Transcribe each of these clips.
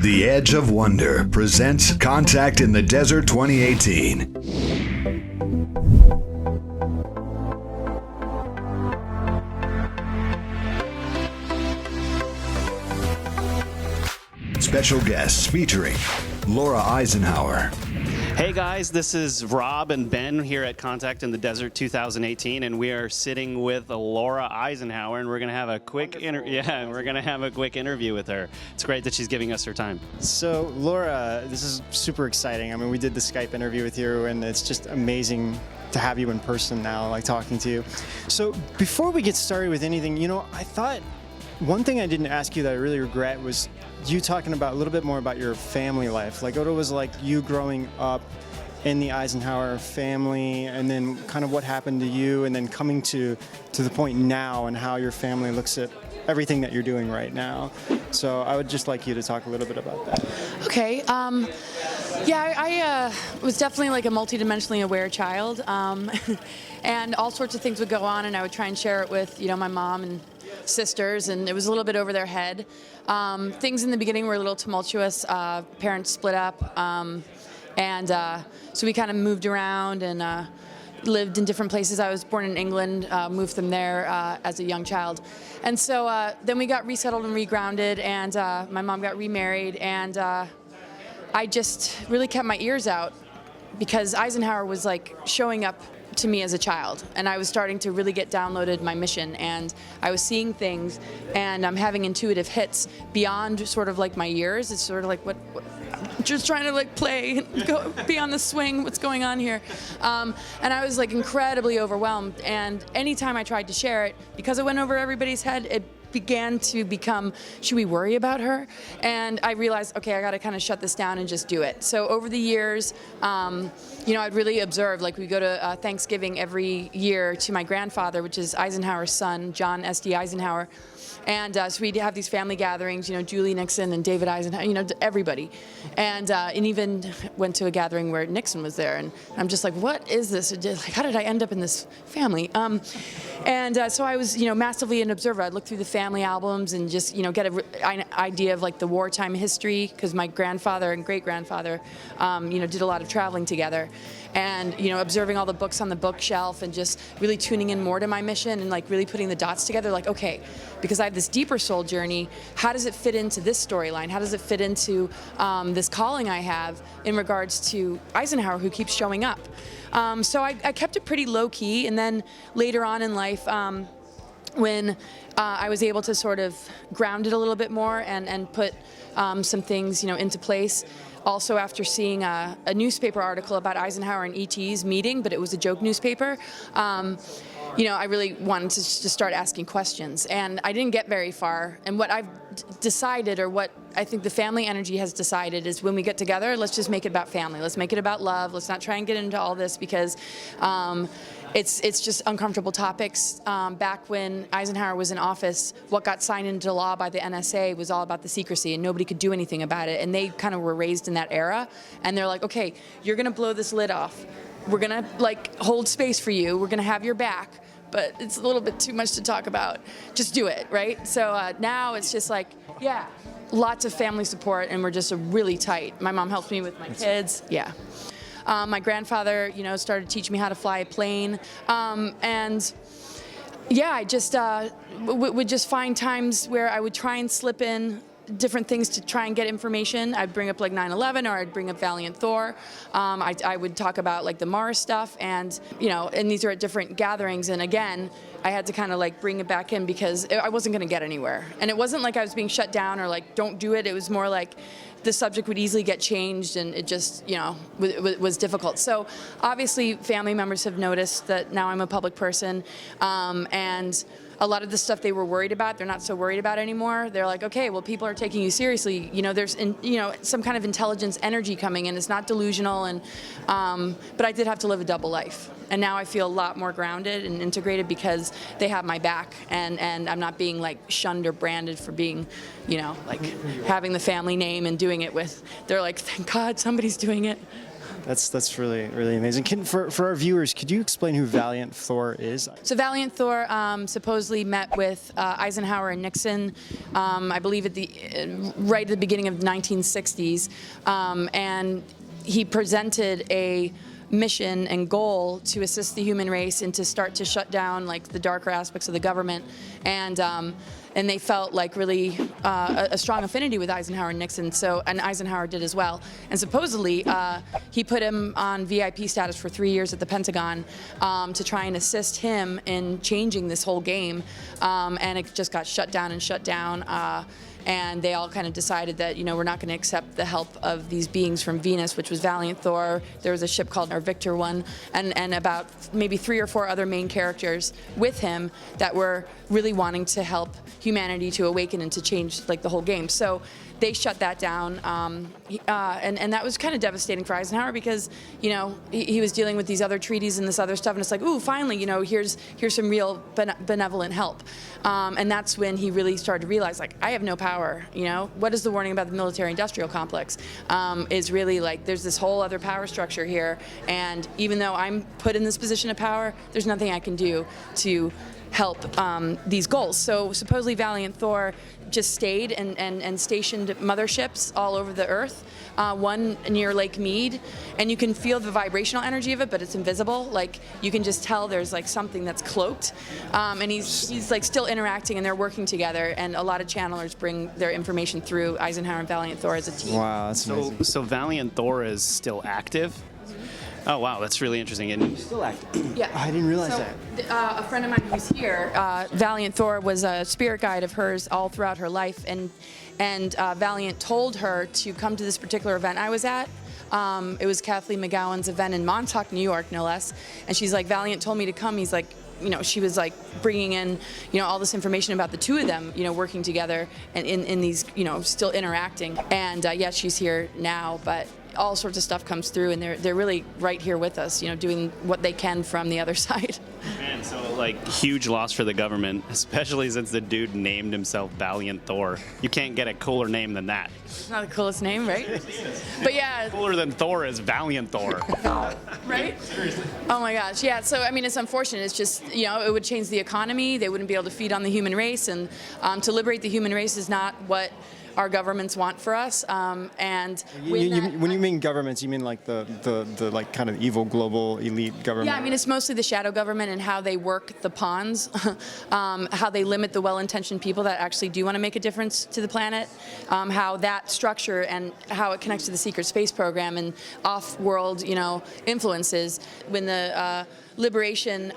The Edge of Wonder presents Contact in the Desert 2018. Special guests featuring Laura Eisenhower. Hey guys, this is Rob and Ben here at Contact in the Desert 2018, and we are sitting with Laura Eisenhower, and we're going to have a quick interview with her. It's great that she's giving us her time. So Laura, this is super exciting. I mean, we did the Skype interview with you, and it's just amazing to have you in person now, like talking to you. So before we get started with anything, I thought one thing I didn't ask you that I really regret was you talking about a little bit more about your family life, like what it was like you growing up in the Eisenhower family, and then kind of what happened to you, and then coming to the point now and how your family looks at everything that you're doing right now. So I would just like you to talk a little bit about that. Okay. I was definitely like a multidimensionally aware child, and all sorts of things would go on, and I would try and share it with my mom and sisters, and it was a little bit over their head. Things in the beginning were a little tumultuous. Parents split up, so we kind of moved around and lived in different places. I was born in England, moved from there as a young child. And so then we got resettled and regrounded, and my mom got remarried, and I just really kept my ears out because Eisenhower was like showing up to me as a child, and I was starting to really get downloaded my mission, and I was seeing things, and I'm having intuitive hits beyond sort of like my years. It's sort of like what just trying to like play and go be on the swing, what's going on here, and I was like incredibly overwhelmed, and anytime I tried to share it, because it went over everybody's head, it began to become, should we worry about her? And I realized, okay, I got to kind of shut this down and just do it. So over the years, I'd really observed, like we go to Thanksgiving every year to my grandfather, which is Eisenhower's son, John S.D. Eisenhower. And so we'd have these family gatherings, Julie Nixon and David Eisenhower, everybody. And even went to a gathering where Nixon was there. And I'm just like, what is this? How did I end up in this family? So I was, massively an observer. I'd look through the family albums and just, get an idea of like the wartime history, because my grandfather and great-grandfather, did a lot of traveling together. And, observing all the books on the bookshelf and just really tuning in more to my mission and like really putting the dots together, like, okay, because I have this deeper soul journey, how does it fit into this storyline? How does it fit into this calling I have in regards to Eisenhower, who keeps showing up? So I kept it pretty low key, and then later on in life, when I was able to sort of ground it a little bit more and put some things, into place. Also, after seeing a newspaper article about Eisenhower and E.T.'s meeting, but it was a joke newspaper, I really wanted to start asking questions, and I didn't get very far. And what I've decided, or what I think the family energy has decided, is when we get together, let's just make it about family. Let's make it about love. Let's not try and get into all this, because it's just uncomfortable topics. Back when Eisenhower was in office, what got signed into law by the NSA was all about the secrecy, and nobody could do anything about it. And they kind of were raised in that era, and they're like, okay, you're gonna blow this lid off. We're gonna like hold space for you. We're gonna have your back, but it's a little bit too much to talk about. Just do it, right? So now it's just like, yeah, lots of family support, and we're just really tight. My mom helps me with my kids, yeah. My grandfather, started teaching me how to fly a plane, and yeah, I just would just find times where I would try and slip in different things to try and get information. I'd bring up like 9/11, or I'd bring up Valiant Thor. I would talk about like the Mars stuff, and and these are at different gatherings, and again, I had to kind of like bring it back in, because I wasn't going to get anywhere. And it wasn't like I was being shut down or like don't do it. It was more like the subject would easily get changed, and it just was difficult. So obviously family members have noticed that now I'm a public person, and a lot of the stuff they were worried about, they're not so worried about anymore. They're like, okay, well, people are taking you seriously. There's some kind of intelligence energy coming in. It's not delusional, and but I did have to live a double life. And now I feel a lot more grounded and integrated because they have my back, and I'm not being like shunned or branded for being, like having the family name and doing it with. They're like, thank God somebody's doing it. That's really, really amazing. For our viewers, could you explain who Valiant Thor is? So Valiant Thor supposedly met with Eisenhower and Nixon, I believe right at the beginning of the 1960s, and he presented a mission and goal to assist the human race and to start to shut down like the darker aspects of the government, and they felt like really a strong affinity with Eisenhower and Nixon, and Eisenhower did as well. And supposedly he put him on VIP status for 3 years at the Pentagon to try and assist him in changing this whole game, and it just got shut down. And they all kind of decided that, we're not going to accept the help of these beings from Venus, which was Valiant Thor. There was a ship called our Victor one, and about maybe 3 or 4 other main characters with him that were really wanting to help humanity to awaken and to change like the whole game. So they shut that down, and that was kind of devastating for Eisenhower because, he was dealing with these other treaties and this other stuff, and it's like, ooh, finally, here's some real benevolent help. And that's when he really started to realize, like, I have no power. What is the warning about the military-industrial complex? Is really like there's this whole other power structure here, and even though I'm put in this position of power, there's nothing I can do to help these goals. So supposedly Valiant Thor just stayed and stationed motherships all over the Earth, one near Lake Mead, and you can feel the vibrational energy of it, but it's invisible. Like you can just tell there's like something that's cloaked, and he's like still interacting, and they're working together, and a lot of channelers bring their information through Eisenhower and Valiant Thor as a team. Wow, that's amazing. So Valiant Thor is still active? Oh wow, that's really interesting. And Still active. Yeah. I didn't realize So, that. a friend of mine who's here, Valiant Thor, was a spirit guide of hers all throughout her life, and Valiant told her to come to this particular event I was at. It was Kathleen McGowan's event in Montauk, New York, no less. And she's like, Valiant told me to come. He's like, she was like bringing in, all this information about the two of them, working together and in these, still interacting. And yeah, she's here now, but all sorts of stuff comes through, and they're really right here with us, doing what they can from the other side. Man, so like huge loss for the government, especially since the dude named himself Valiant Thor. You can't get a cooler name than that. It's not the coolest name, right? But yeah. Cooler than Thor is Valiant Thor. Right? Oh my gosh, yeah. So I mean, it's unfortunate. It's just it would change the economy. They wouldn't be able to feed on the human race, and to liberate the human race is not what our governments want for us. And when you mean governments, you mean like the like kind of evil global elite government? Yeah, I mean it's mostly the shadow government and how they work the pawns, how they limit the well-intentioned people that actually do want to make a difference to the planet, how that structure and how it connects to the secret space program and off-world, influences. When the liberation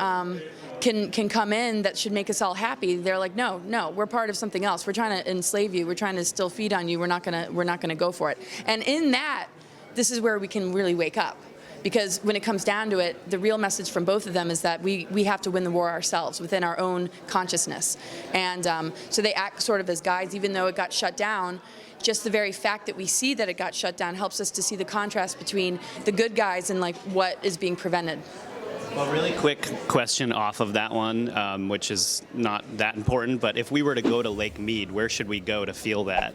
can come in that should make us all happy, they're like, no, we're part of something else. We're trying to enslave you. We're trying to still feed on you. We're not gonna go for it. And in that, this is where we can really wake up. Because when it comes down to it, the real message from both of them is that we have to win the war ourselves within our own consciousness. And so they act sort of as guides, even though it got shut down. Just the very fact that we see that it got shut down helps us to see the contrast between the good guys and like what is being prevented. Well, really quick question off of that one, which is not that important, but if we were to go to Lake Mead, where should we go to feel that?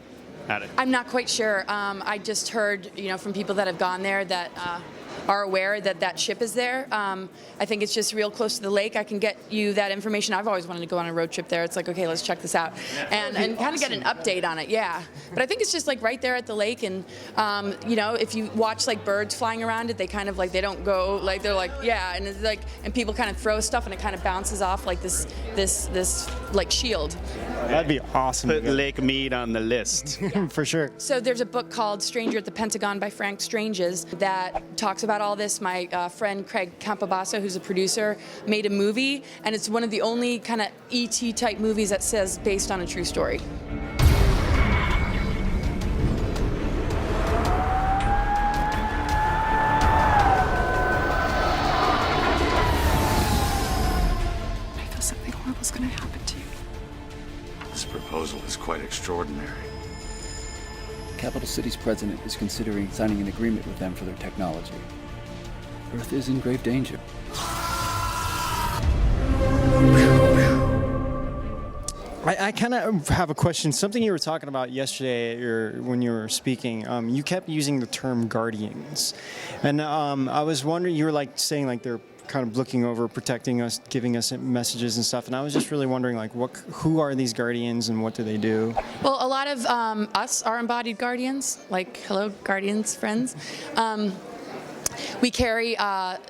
I'm not quite sure. I just heard, from people that have gone there that are aware that ship is there. I think it's just real close to the lake. I can get you that information. I've always wanted to go on a road trip there. It's like, okay, let's check this out, and kind of get an update on it. Yeah, but I think it's just like right there at the lake, and if you watch like birds flying around it, they kind of like they don't go like they're like and it's like and people kind of throw stuff and it kind of bounces off like this like shield. That'd be awesome. Put Lake Mead on the list. For sure. So there's a book called Stranger at the Pentagon by Frank Stranges that talks about all this. My friend Craig Campobasso, who's a producer, made a movie, and it's one of the only kind of E.T. type movies that says based on a true story. I feel something horrible is going to happen to you. This proposal is quite extraordinary. Capital City's president is considering signing an agreement with them for their technology. Earth is in grave danger. I kind of have a question. Something you were talking about yesterday when you were speaking, you kept using the term guardians. And I was wondering, you were like saying like they're kind of looking over, protecting us, giving us messages and stuff. And I was just really wondering like who are these guardians and what do they do? Well, a lot of us are embodied guardians, like hello, guardians, friends. We carry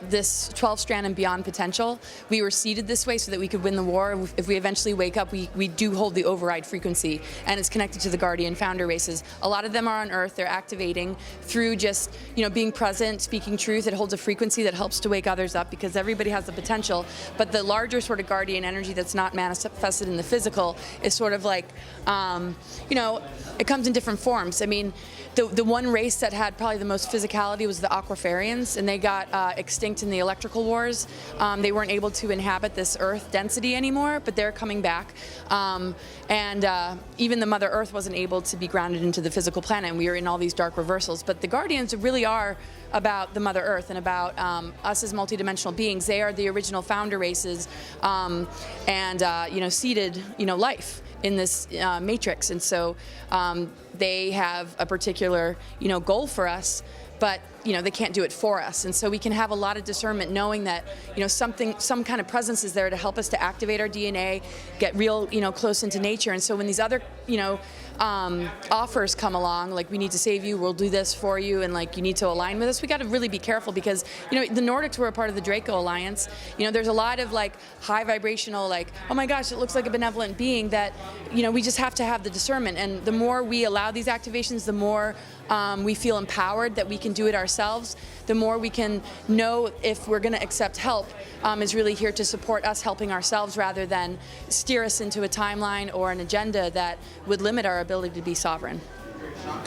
this 12-strand and beyond potential. We were seeded this way so that we could win the war. If we eventually wake up, we do hold the override frequency, and it's connected to the Guardian founder races. A lot of them are on Earth. They're activating through just being present, speaking truth. It holds a frequency that helps to wake others up because everybody has the potential. But the larger sort of Guardian energy that's not manifested in the physical is sort of like, it comes in different forms. I mean, the one race that had probably the most physicality was the Aquafarians, and they got extinct in the electrical wars. They weren't able to inhabit this Earth density anymore, but they're coming back. Even the Mother Earth wasn't able to be grounded into the physical planet, and we are in all these dark reversals. But the Guardians really are about the Mother Earth and about us as multidimensional beings. They are the original founder races, seeded, life in this matrix, and so they have a particular, goal for us, but they can't do it for us, and so we can have a lot of discernment, knowing that some kind of presence is there to help us to activate our DNA, get real, close into nature, and so when these other, offers come along, like we need to save you, we'll do this for you, and like you need to align with us, we got to really be careful because the Nordics were a part of the Draco Alliance. There's a lot of like high vibrational, like, oh my gosh, it looks like a benevolent being that we just have to have the discernment, and the more we allow these activations, the more we feel empowered that we can do it ourselves, the more we can know if we're going to accept help is really here to support us helping ourselves rather than steer us into a timeline or an agenda that would limit our ability to be sovereign.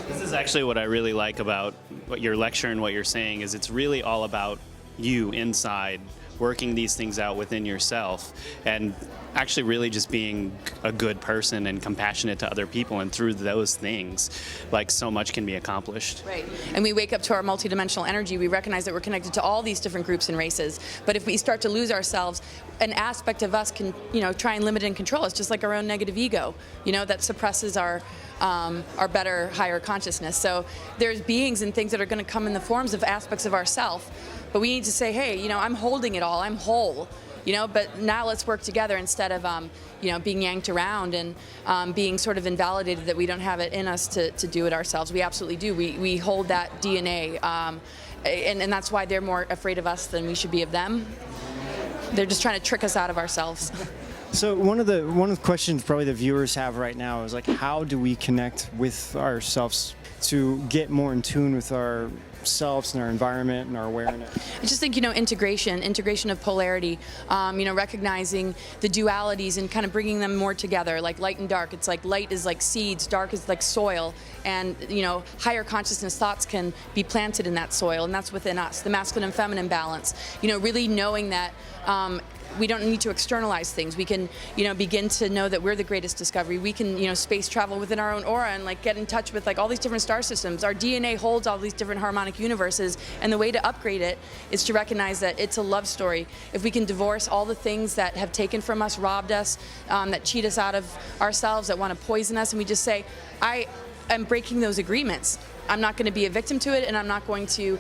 This is actually what I really like about what your lecture and what you're saying is it's really all about you inside, working these things out within yourself, and actually really just being a good person and compassionate to other people, and through those things, like so much can be accomplished. Right, and we wake up to our multidimensional energy, we recognize that we're connected to all these different groups and races, but if we start to lose ourselves, an aspect of us can, try and limit and control us, just like our own negative ego, that suppresses our better, higher consciousness. So there's beings and things that are going to come in the forms of aspects of ourself, but we need to say, hey, I'm holding it all, I'm whole. But now let's work together instead of, being yanked around and being sort of invalidated that we don't have it in us to do it ourselves. We absolutely do. We hold that DNA, and that's why they're more afraid of us than we should be of them. They're just trying to trick us out of ourselves. So one of the questions probably the viewers have right now is like, how do we connect with ourselves to get more in tune with ourselves and our environment and our awareness? I just think, integration of polarity, recognizing the dualities and kind of bringing them more together, like light and dark. It's like light is like seeds, dark is like soil, and, higher consciousness thoughts can be planted in that soil, and that's within us, the masculine and feminine balance. Really knowing that we don't need to externalize things. We can, begin to know that we're the greatest discovery. We can, space travel within our own aura and like get in touch with like all these different star systems. Our DNA holds all these different harmonic universes, and the way to upgrade it is to recognize that it's a love story. If we can divorce all the things that have taken from us, robbed us, that cheat us out of ourselves, that want to poison us, and we just say, I am breaking those agreements. I'm not going to be a victim to it, and I'm not going to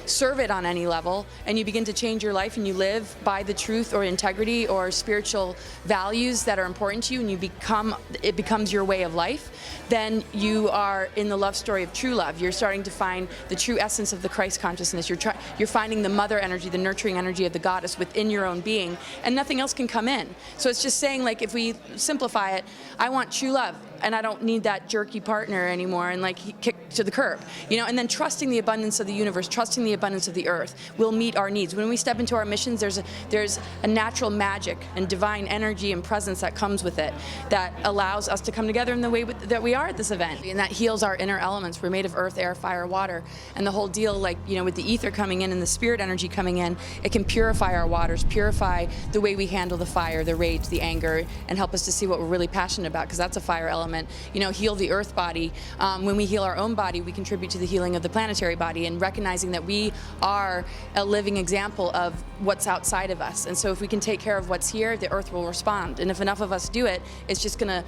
serve it on any level. And you begin to change your life, and you live by the truth or integrity or spiritual values that are important to you, and it becomes your way of life. Then you are in the love story of true love. You're starting to find the true essence of the Christ consciousness. You're finding the mother energy, the nurturing energy of the goddess within your own being, and nothing else can come in. So it's just saying, like, if we simplify it, I want true love, and I don't need that jerky partner anymore, and like kick to the curb, and then trusting the abundance of the universe, trusting the abundance of the earth will meet our needs. When we step into our missions, there's a natural magic and divine energy and presence that comes with it that allows us to come together in the way that we are at this event, and that heals our inner elements. We're made of earth, air, fire, water, and the whole deal, like, with the ether coming in and the spirit energy coming in, it can purify our waters, purify the way we handle the fire, the rage, the anger, and help us to see what we're really passionate about, because that's a fire element element, heal the earth body. When we heal our own body, we contribute to the healing of the planetary body, and recognizing that we are a living example of what's outside of us. And so if we can take care of what's here, the earth will respond. And if enough of us do it, it's just gonna,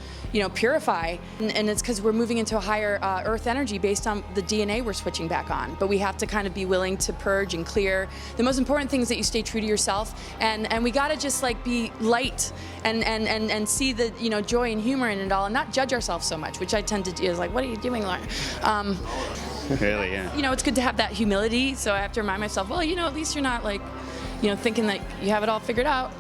purify. And it's because we're moving into a higher earth energy based on the DNA we're switching back on. But we have to kind of be willing to purge and clear. The most important thing is that you stay true to yourself, and we gotta just like be light and see the joy and humor in it all, and not judge ourselves so much, which I tend to do. Is like, what are you doing, Laura? Really, yeah. It's good to have that humility. So I have to remind myself, well, at least you're not like, thinking that you have it all figured out.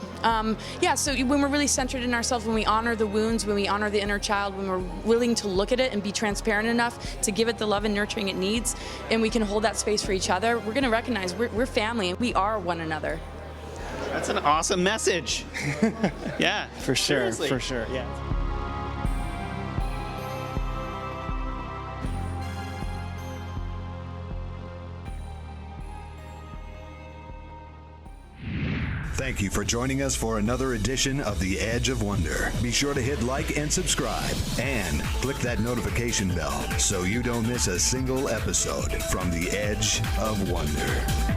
So when we're really centered in ourselves, when we honor the wounds, when we honor the inner child, when we're willing to look at it and be transparent enough to give it the love and nurturing it needs, and we can hold that space for each other, we're going to recognize we're family and we are one another. That's an awesome message. Yeah. For sure, Seriously. for sure, yeah. Thank you for joining us for another edition of The Edge of Wonder. Be sure to hit like and subscribe, and click that notification bell so you don't miss a single episode from The Edge of Wonder.